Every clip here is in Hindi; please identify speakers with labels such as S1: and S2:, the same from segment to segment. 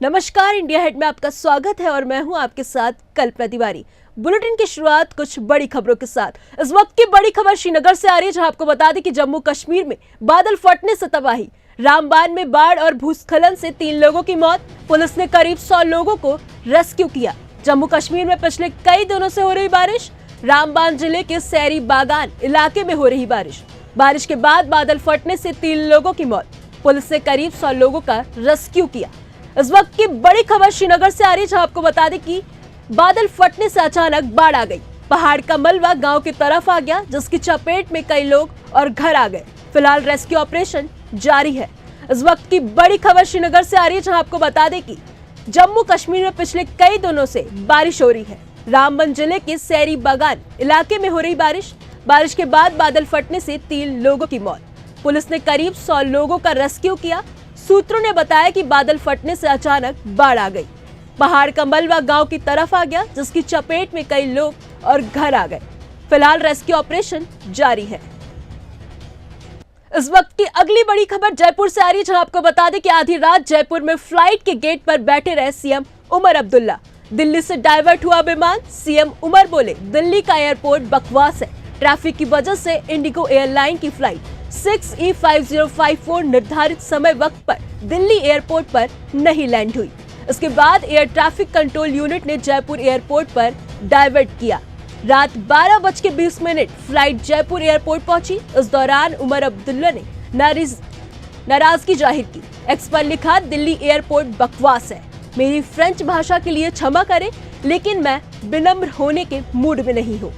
S1: नमस्कार, इंडिया हेड में आपका स्वागत है और मैं हूं आपके साथ कल्पना तिवारी। बुलेटिन की शुरुआत कुछ बड़ी खबरों के साथ। इस वक्त की बड़ी खबर श्रीनगर से आ रही है, जहां आपको बता दें कि जम्मू कश्मीर में बादल फटने से तबाही, रामबान में बाढ़ और भूस्खलन से 3 लोगों की मौत। पुलिस ने करीब 100 लोगों को रेस्क्यू किया। जम्मू कश्मीर में पिछले कई दिनों से हो रही बारिश, रामबान जिले के सैरी बागान इलाके में हो रही बारिश के बाद बादल फटने से 3 लोगों की मौत। पुलिस ने करीब 100 लोगों का रेस्क्यू किया। इस वक्त की बड़ी खबर श्रीनगर से आ रही है, जहां आपको बता दें कि बादल फटने से अचानक बाढ़ आ गई। पहाड़ का मलबा गांव की तरफ आ गया, जिसकी चपेट में कई लोग और घर आ गए। फिलहाल रेस्क्यू ऑपरेशन जारी है। इस वक्त की बड़ी खबर श्रीनगर से आ रही है, जहां आपको बता दें कि जम्मू कश्मीर में पिछले कई दिनों से बारिश हो रही है। रामबन जिले के सैरी बागान इलाके में हो रही बारिश के बाद बादल फटने से 3 लोगों की मौत। पुलिस ने करीब 100 लोगों का रेस्क्यू किया। सूत्रों ने बताया कि बादल फटने से अचानक बाढ़ आ गई। पहाड़ का मलबा गांव की तरफ आ गया, जिसकी चपेट में कई लोग और घर आ गए। फिलहाल रेस्क्यू ऑपरेशन जारी है। इस वक्त की अगली बड़ी खबर जयपुर से आ रही है, जहां आपको बता दें कि आधी रात जयपुर में फ्लाइट के गेट पर बैठे रहे सीएम उमर अब्दुल्ला। दिल्ली से डाइवर्ट हुआ विमान। सीएम उमर बोले, दिल्ली का एयरपोर्ट बकवास है। ट्रैफिक की वजह से इंडिगो एयरलाइन की फ्लाइट 6E5054 निर्धारित समय वक्त पर दिल्ली एयरपोर्ट पर नहीं लैंड हुई। इसके बाद एयर ट्रैफिक कंट्रोल यूनिट ने जयपुर एयरपोर्ट पर डाइवर्ट किया। रात 12:20 फ्लाइट जयपुर एयरपोर्ट पहुंची। इस दौरान उमर अब्दुल्ला ने नाराजगी जाहिर की। एक्स पर लिखा, दिल्ली एयरपोर्ट बकवास है। मेरी फ्रेंच भाषा के लिए क्षमा करें, लेकिन मैं विनम्र होने के मूड में नहीं हूं।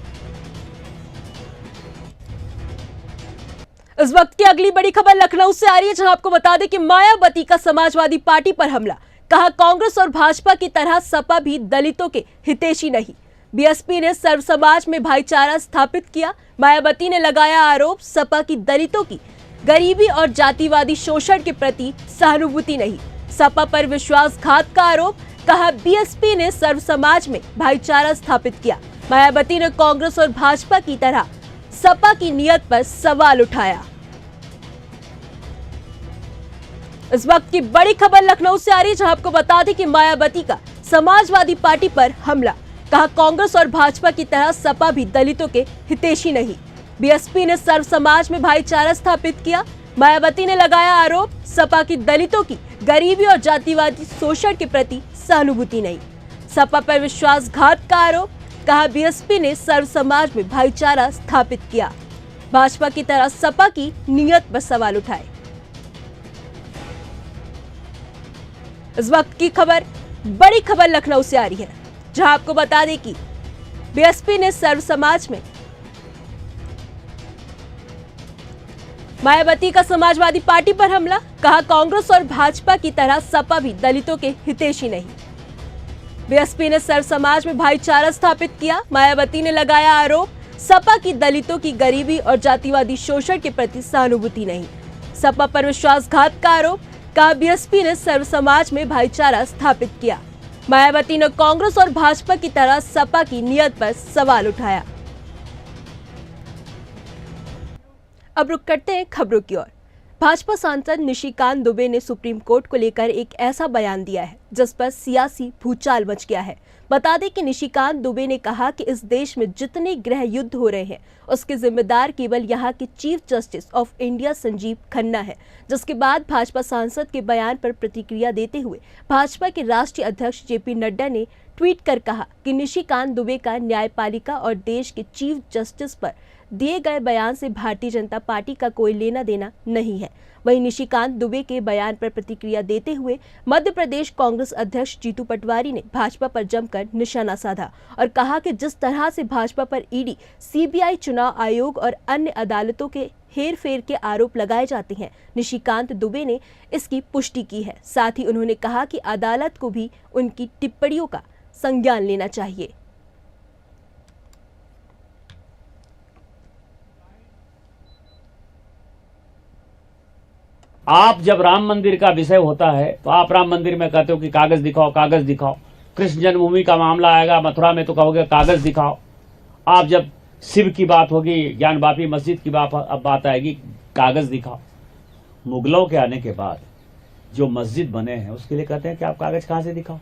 S1: इस वक्त की अगली बड़ी खबर लखनऊ से आ रही है, जहां आपको बता दें कि मायावती का समाजवादी पार्टी पर हमला। कहा, कांग्रेस और भाजपा की तरह सपा भी दलितों के हितैषी नहीं। बीएसपी ने सर्व समाज में भाईचारा स्थापित किया। मायावती ने लगाया आरोप, सपा की दलितों की गरीबी और जातिवादी शोषण के प्रति सहानुभूति नहीं। सपा पर विश्वासघात का आरोप। कहा, बीएसपी ने सर्व समाज में भाईचारा स्थापित किया। मायावती ने कांग्रेस और भाजपा की तरह सपा की नीयत पर सवाल उठाया। इस वक्त की बड़ी खबर लखनऊ से आ रही है, जहां आपको बता दें कि मायावती का समाजवादी पार्टी पर हमला। कहा, कांग्रेस और भाजपा की तरह सपा भी दलितों के हितैषी नहीं। बीएसपी ने सर्व समाज में भाईचारा स्थापित किया। मायावती ने लगाया आरोप, सपा की दलितों की गरीबी और जातिवादी शोषण के प्रति सहानुभूति नहीं। सपा पर विश्वासघात का आरोप। कहा, बीएसपी ने सर्व समाज में भाईचारा स्थापित किया। भाजपा की तरह सपा की नीयत पर सवाल उठाए। इस वक्त की बड़ी खबर लखनऊ से आ रही है, जहां आपको बता दें कि बीएसपी ने सर्व समाज में मायावती का समाजवादी पार्टी पर हमला। कहा, कांग्रेस और भाजपा की तरह सपा भी दलितों के हितैषी नहीं। बीएसपी ने सर्व समाज में भाईचारा स्थापित किया। मायावती ने लगाया आरोप, सपा की दलितों की गरीबी और जातिवादी शोषण के प्रति सहानुभूति नहीं। सपा पर विश्वासघात का आरोप। कहा, बीएसपी ने सर्व समाज में भाईचारा स्थापित किया। मायावती ने कांग्रेस और भाजपा की तरह सपा की नीयत पर सवाल उठाया। अब रुक करते हैं खबरों की ओर। भाजपा सांसद निशिकांत दुबे ने सुप्रीम कोर्ट को लेकर एक ऐसा बयान दिया है जिस पर सियासी भूचाल मच गया है। बता दें कि निशिकांत दुबे ने कहा कि इस देश में जितने गृह युद्ध हो रहे हैं, उसके जिम्मेदार केवल यहाँ के chief justice of India Sanjeev Khanna है। जिसके बाद भाजपा सांसद के बयान पर प्रतिक्रिया देते हुए भाजपा के राष्ट्रीय अध्यक्ष जेपी नड्डा ने ट्वीट कर कहा कि निशिकांत दुबे का न्यायपालिका और देश के चीफ जस्टिस पर दिए गए बयान से भारतीय जनता पार्टी का कोई लेना देना नहीं है। वहीं निशिकांत दुबे के बयान पर प्रतिक्रिया देते हुए मध्य प्रदेश कांग्रेस अध्यक्ष जीतू पटवारी ने भाजपा पर जमकर निशाना साधा और कहा कि जिस तरह से भाजपा पर ईडी, सीबीआई, चुनाव आयोग और अन्य अदालतों के हेरफेर के आरोप लगाए जाते हैं, निशिकांत दुबे ने इसकी पुष्टि की है। साथ ही उन्होंने कहा कि अदालत को भी उनकी टिप्पणियों का संज्ञान लेना चाहिए।
S2: आप जब राम मंदिर का विषय होता है तो आप राम मंदिर में कहते हो कि कागज दिखाओ, कागज दिखाओ। कृष्ण जन्मभूमि का मामला आएगा मथुरा में तो कहोगे कागज दिखाओ। आप जब शिव की बात होगी, ज्ञान वापी मस्जिद की बात आएगी, कागज दिखाओ। मुगलों के आने के बाद जो मस्जिद बने हैं उसके लिए कहते हैं कि आप कागज कहां से दिखाओ।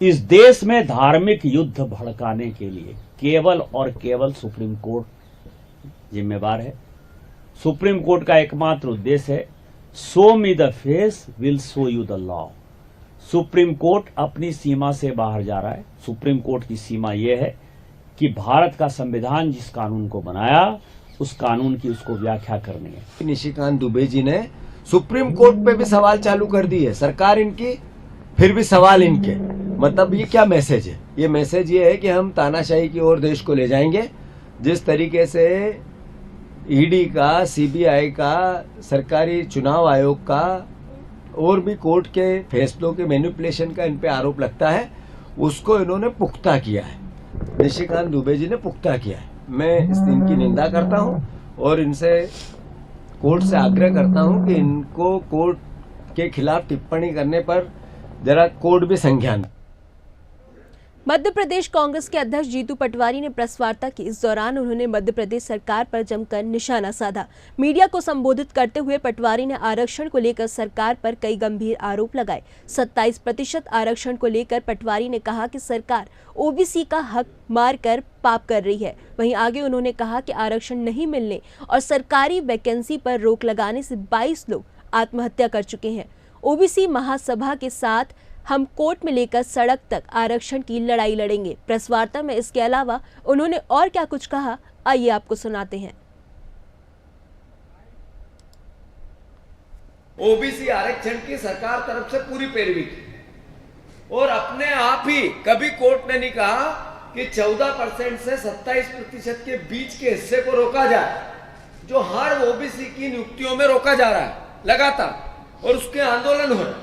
S2: इस देश में धार्मिक युद्ध भड़काने के लिए केवल और केवल सुप्रीम कोर्ट जिम्मेवार है। सुप्रीम कोर्ट का एकमात्र उद्देश्य है show me the face will show you the law. Supreme court अपनी सीमा से बाहर जा रहा है। सुप्रीम कोर्ट की सीमा यह है कि भारत का संविधान जिस कानून को बनाया उस कानून की उसको व्याख्या करनी है।
S3: निशिकांत दुबे जी ने सुप्रीम कोर्ट पे भी सवाल चालू कर दिए, सरकार इनकी फिर भी सवाल इनके। मतलब ये क्या मैसेज है? ये मैसेज ये है कि हम तानाशाही की ओर देश को ले जाएंगे। जिस तरीके से ईडी का, सीबीआई का, सरकारी चुनाव आयोग का और भी कोर्ट के फैसलों के मैनिपुलेशन का इन पे आरोप लगता है, उसको इन्होंने पुख्ता किया है। निशिकांत दुबे जी ने पुख्ता किया है। मैं इनकी निंदा करता हूं और इनसे कोर्ट से आग्रह करता हूं कि इनको कोर्ट के खिलाफ टिप्पणी करने पर जरा कोर्ट भी संज्ञान।
S1: मध्य प्रदेश कांग्रेस के अध्यक्ष जीतू पटवारी ने प्रेस वार्ता की। इस दौरान उन्होंने मध्य प्रदेश सरकार पर जमकर निशाना साधा। मीडिया को संबोधित करते हुए पटवारी ने आरक्षण को लेकर सरकार पर कई गंभीर आरोप लगाए। 27% आरक्षण को लेकर पटवारी ने कहा कि सरकार ओबीसी का हक मारकर पाप कर रही है। वहीं आगे उन्होंने कहा कि आरक्षण नहीं मिलने और सरकारी वैकेंसी पर रोक लगाने से 22 लोग आत्महत्या कर चुके हैं। ओबीसी महासभा के साथ हम कोर्ट में लेकर सड़क तक आरक्षण की लड़ाई लड़ेंगे। प्रेस वार्ता में इसके अलावा उन्होंने और क्या कुछ कहा, आइए आपको सुनाते हैं।
S3: ओबीसी आरक्षण की सरकार तरफ से पूरी पैरवी की और अपने आप ही कभी कोर्ट ने नहीं कहा कि 14% से 27% के बीच के हिस्से को रोका जाए, जो हर ओबीसी की नियुक्तियों में रोका जा रहा है लगातार, और उसके आंदोलन हो रहे।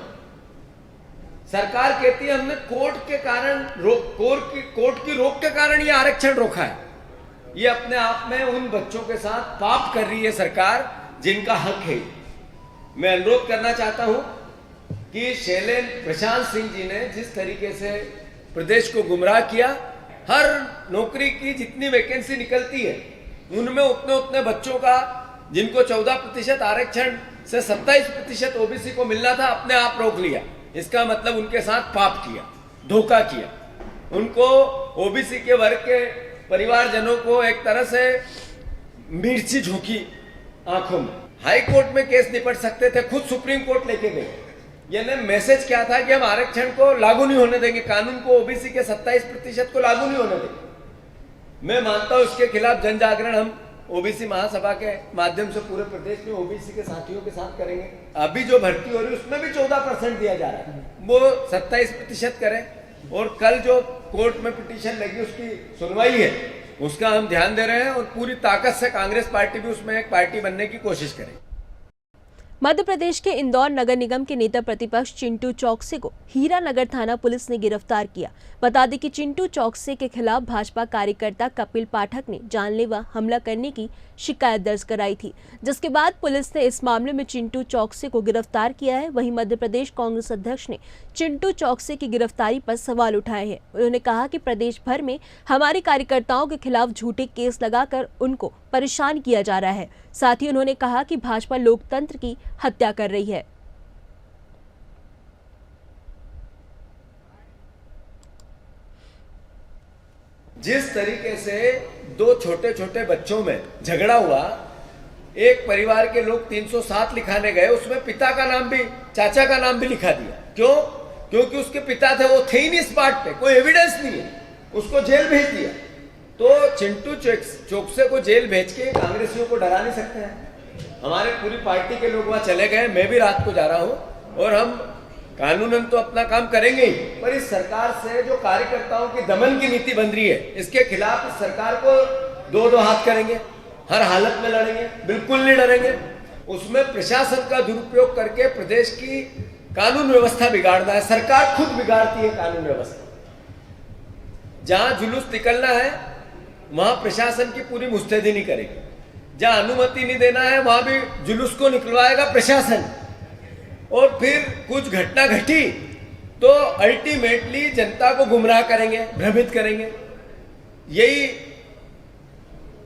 S3: सरकार कहती है हमने कोर्ट के कारण कोर्ट की रोक के कारण ये आरक्षण रोका है। ये अपने आप में उन बच्चों के साथ पाप कर रही है सरकार जिनका हक है। मैं अनुरोध करना चाहता हूं कि शैलेन प्रशांत सिंह जी ने जिस तरीके से प्रदेश को गुमराह किया, हर नौकरी की जितनी वैकेंसी निकलती है उनमें उतने बच्चों का जिनको 14% आरक्षण से 27% ओबीसी को मिलना था, अपने आप रोक लिया। इसका मतलब उनके साथ पाप किया, धोखा किया। उनको ओबीसी के वर्ग के परिवारजनों को एक तरह से मिर्ची झोंकी आंखों में। हाई कोर्ट में केस निपट सकते थे, खुद सुप्रीम कोर्ट लेके गए। यानी मैसेज क्या था कि हम आरक्षण को लागू नहीं होने देंगे, कानून को ओबीसी के 27% को लागू नहीं होने देंगे। मैं मानता हूं इसके खिलाफ जन जागरण हम ओबीसी महासभा के माध्यम से पूरे प्रदेश में ओबीसी के साथियों के साथ करेंगे। अभी जो भर्ती हो रही है उसमें भी 14% दिया जा रहा है, वो 27% करें। और कल जो कोर्ट में पिटीशन लगी उसकी सुनवाई है, उसका हम ध्यान दे रहे हैं और पूरी ताकत से कांग्रेस पार्टी भी उसमें एक पार्टी बनने की कोशिश करे।
S1: मध्य प्रदेश के इंदौर नगर निगम के नेता प्रतिपक्ष चिंटू चौकसे को हीरानगर थाना पुलिस ने गिरफ्तार किया। बता दें कि चिंटू चौकसे के खिलाफ भाजपा कार्यकर्ता कपिल पाठक ने जानलेवा हमला करने की शिकायत दर्ज कराई थी, जिसके बाद पुलिस ने इस मामले में चिंटू चौकसे को गिरफ्तार किया है। वहीं मध्य प्रदेश कांग्रेस अध्यक्ष ने चिंटू चौकसे की गिरफ्तारी पर सवाल उठाए हैं। उन्होंने कहा कि प्रदेश भर में हमारे कार्यकर्ताओं के खिलाफ झूठे केस लगाकर उनको परेशान किया जा रहा है। साथ ही उन्होंने कहा कि भाजपा लोकतंत्र की हत्या कर रही है।
S3: जिस तरीके से दो छोटे छोटे बच्चों में झगड़ा हुआ, एक परिवार के लोग 307 लिखाने गए, उसमें पिता का नाम भी, चाचा का नाम भी लिखा दिया। क्यों? क्योंकि उसके पिता थे, वो थे ही नहीं स्पॉट पे, कोई एविडेंस नहीं है, उसको जेल भेज दिया। तो चिंटू चौकसे को जेल भेज के कांग्रेसियों को डरा नहीं सकते हैं। हमारे पूरी पार्टी के लोग वहां चले गए, मैं भी रात को जा रहा हूं और हम कानूनन तो अपना काम करेंगे ही, पर इस सरकार से जो कार्यकर्ताओं की दमन की नीति बन रही है, इसके खिलाफ इस सरकार को दो हाथ करेंगे, हर हालत में लड़ेंगे, बिल्कुल नहीं डरेंगे। उसमें प्रशासन का दुरुपयोग करके प्रदेश की कानून व्यवस्था बिगाड़ना है। सरकार खुद बिगाड़ती है कानून व्यवस्था। जहां जुलूस निकलना है वहां प्रशासन की पूरी मुस्तैदी नहीं करेगी, जहां अनुमति नहीं देना है वहां भी जुलूस को निकलवाएगा प्रशासन। और फिर कुछ घटना घटी तो अल्टीमेटली जनता को गुमराह करेंगे, भ्रमित करेंगे। यही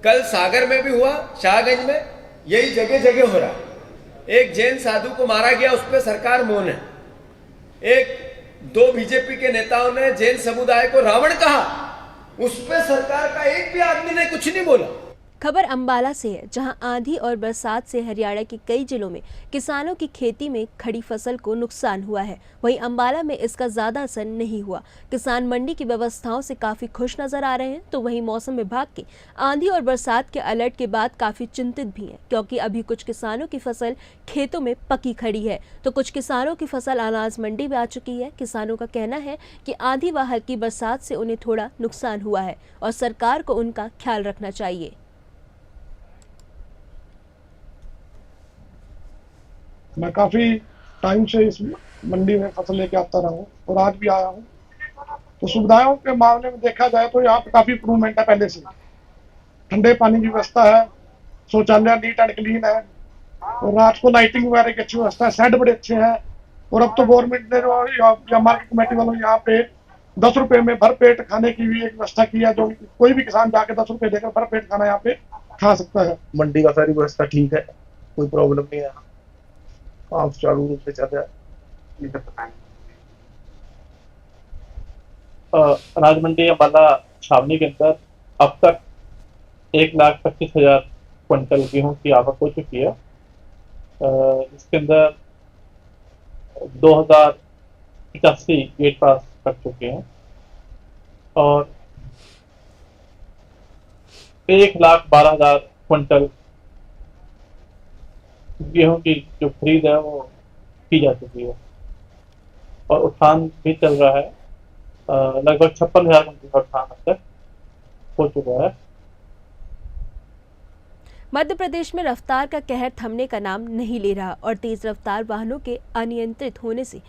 S3: कल सागर में भी हुआ, शाहगंज में, यही जगह जगह हो रहा है। एक जैन साधु को मारा गया, उस पर सरकार मौन है। दो बीजेपी के नेताओं ने जैन समुदाय को रावण कहा, उस पर सरकार का एक भी आदमी ने कुछ नहीं बोला।
S1: खबर अंबाला से है, जहां आंधी और बरसात से हरियाणा के कई जिलों में किसानों की खेती में खड़ी फसल को नुकसान हुआ है। वहीं अंबाला में इसका ज्यादा असर नहीं हुआ। किसान मंडी की व्यवस्थाओं से काफी खुश नजर आ रहे हैं, तो वहीं मौसम विभाग के आंधी और बरसात के अलर्ट के बाद काफी चिंतित भी हैं, क्योंकि अभी कुछ किसानों की फसल खेतों में पकी खड़ी है, तो कुछ किसानों की फसल अनाज मंडी में आ चुकी है। किसानों का कहना है कि आंधी व हल्की बरसात से उन्हें थोड़ा नुकसान हुआ है और सरकार को उनका ख्याल रखना चाहिए।
S4: मैं काफ़ी टाइम से इस मंडी में फसल लेके आता रहा हूँ और आज भी आया हूँ। तो सुविधाओं के मामले में देखा जाए तो यहाँ पे काफ़ी इम्प्रूवमेंट है पहले से। ठंडे पानी की व्यवस्था है, शौचालय नीट एंड क्लीन है और रात को लाइटिंग वगैरह की अच्छी व्यवस्था है, शेड बड़े अच्छे हैं। और अब तो गवर्नमेंट ने या मार्केट कमेटी वालों यहाँ पे 10 रुपये में भर पेट खाने की भी एक व्यवस्था की है, जो कोई भी किसान जाके 10 रुपये देकर भर पेट खाना यहाँ पे खा सकता है।
S5: मंडी का सारी व्यवस्था ठीक है, कोई प्रॉब्लम नहीं है, काम सुचारू रूप से चल रहा है। अनाज मंडी अंबाला छावनी के अंदर अब तक 1,25,000 क्विंटल गेहूं की आवक हो चुकी है। इसके अंदर 2,085 गेट पास कर चुके हैं और 1,12,000 क्विंटल गेहूं की जो खरीद है वो की जा चुकी है और उत्थान भी चल रहा है। लगभग 56,000 क्विंटल का उत्थान अब तक हो चुका है।
S1: मध्य प्रदेश में रफ्तार का कहर थमने का नाम नहीं ले रहा और तेज रफ्तार वाहनों के अनियंत्रित होने से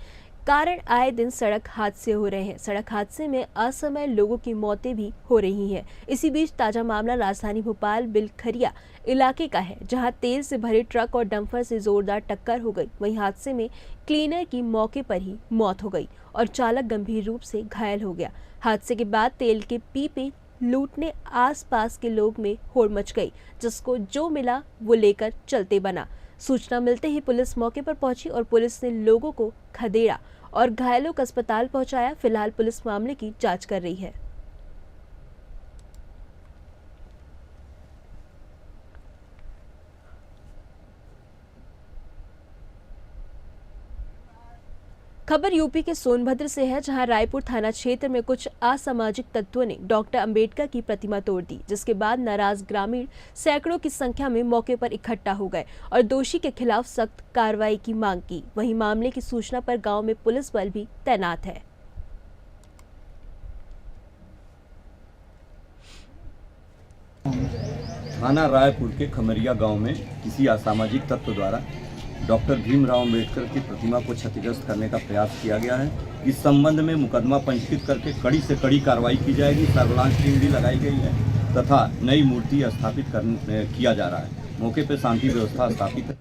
S1: कारण आए दिन सड़क हादसे हो रहे हैं। सड़क हादसे में असमय लोगों की मौतें भी हो रही हैं। इसी बीच ताजा मामला राजधानी भोपाल बिलखरिया इलाके का है, जहां तेल से भरे ट्रक और डंपर से जोरदार टक्कर हो गई। वहीं हादसे में क्लीनर की मौके पर ही मौत हो गई और चालक गंभीर रूप से घायल हो गया। हादसे के बाद तेल के पीपे लूटने आसपास के लोग में होड़ मच गई, जिसको जो मिला वो लेकर चलते बना। सूचना मिलते ही पुलिस मौके पर पहुंची और पुलिस ने लोगों को खदेड़ा और घायलों को अस्पताल पहुंचाया। फिलहाल पुलिस मामले की जांच कर रही है। खबर यूपी के सोनभद्र से है, जहां रायपुर थाना क्षेत्र में कुछ असामाजिक तत्वों ने डॉक्टर अंबेडकर की प्रतिमा तोड़ दी, जिसके बाद नाराज ग्रामीण सैकड़ों की संख्या में मौके पर इकट्ठा हो गए और दोषी के खिलाफ सख्त कार्रवाई की मांग की। वहीं मामले की सूचना पर गांव में पुलिस बल भी तैनात है।
S6: थाना रायपुर के खमरिया गांव में किसी असामाजिक तत्व द्वारा डॉक्टर भीमराव अंबेडकर की प्रतिमा को क्षतिग्रस्त करने का प्रयास किया गया है। इस संबंध में मुकदमा पंजीकृत करके कड़ी से कड़ी कार्रवाई की जाएगी। सर्विलांस टीम भी लगाई गई है तथा नई मूर्ति स्थापित किया जा रहा है। मौके पर शांति व्यवस्था स्थापित है।